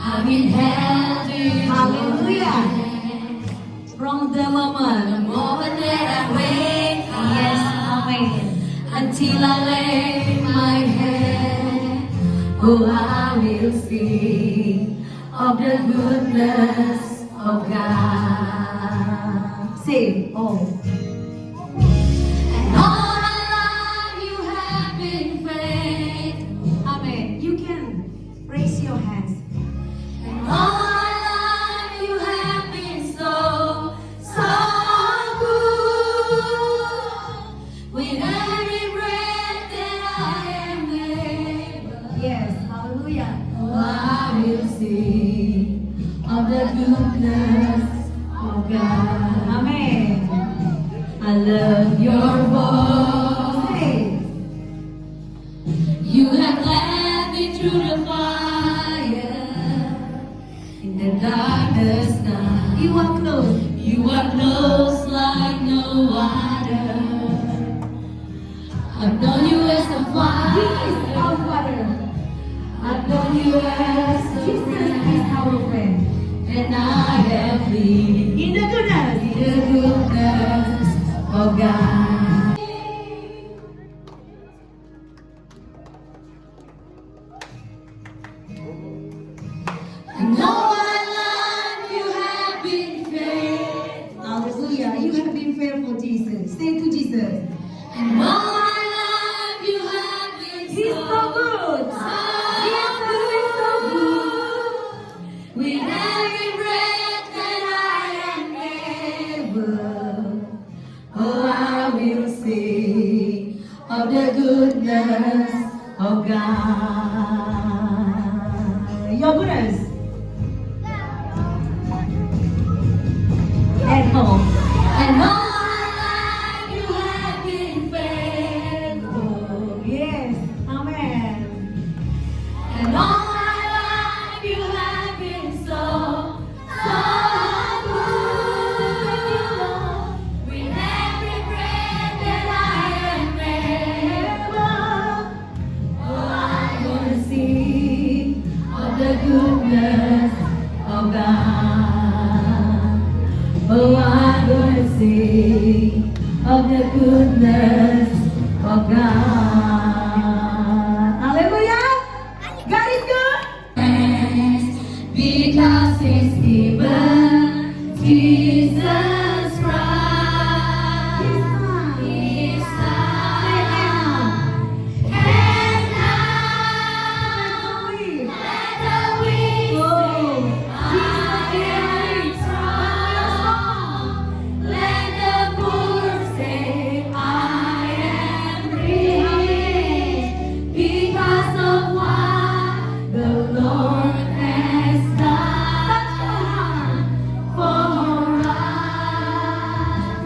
I've been held in Hallelujah. from the moment that I wake up. Yes, amen. Until I lay my head, oh, I will sing of the goodness of God. Sing, oh. And all my life you have been faithful. Amen. You can raise your hands. And all my life you have been so, so good. With every breath that I am able, Yes, hallelujah. oh, I will sing of the goodness of God. Amen. I love your voice. Sing. You have led me through the fire in the darkest night. You are close. You are close like no other. I've known you as a This father. is our Father. I've known you as a Jesus friend. is our friend. And I have lived In the goodness. in the goodness of God. And all my life you have been faithful. Hallelujah. You have been faithful, Jesus. Say to Jesus. And all my life you have been He's so good. Jesus is so good. With every breath that I am able, oh, I will sing of the goodness of God. Your goodness. At home. And all my life you have been faithful. Yes. Amen. And all my life you have been so, so good. With every breath that I am able, oh, I'm gonna sing of the goodness of God. Oh, I'm gonna sing of the goodness of God. Hallelujah. God is good. Because it's given Jesus Christ, His Son. And now let the weak say, I am strong. Let the poor say, I am rich. Because of what the Lord has done for us.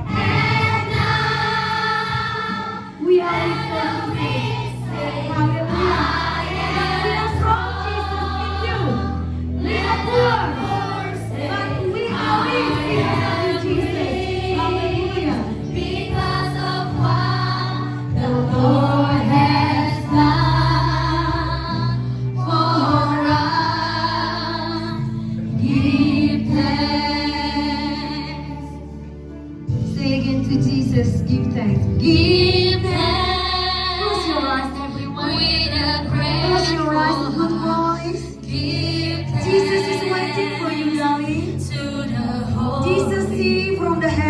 And now We are let the weak say, Hallelujah. I We are am strong, Jesus, in you. We Let are the poor, poor say, but we I are rich am because of you, Jesus. Hallelujah. Because of what the Lord has done for us. Give thanks. Say again to Jesus, give thanks. Give thanks. Close your eyes, everyone. With a Close your eyes, good grateful voice. give thanks Jesus is waiting for you, darling. to the Holy Jesus see from the heaven.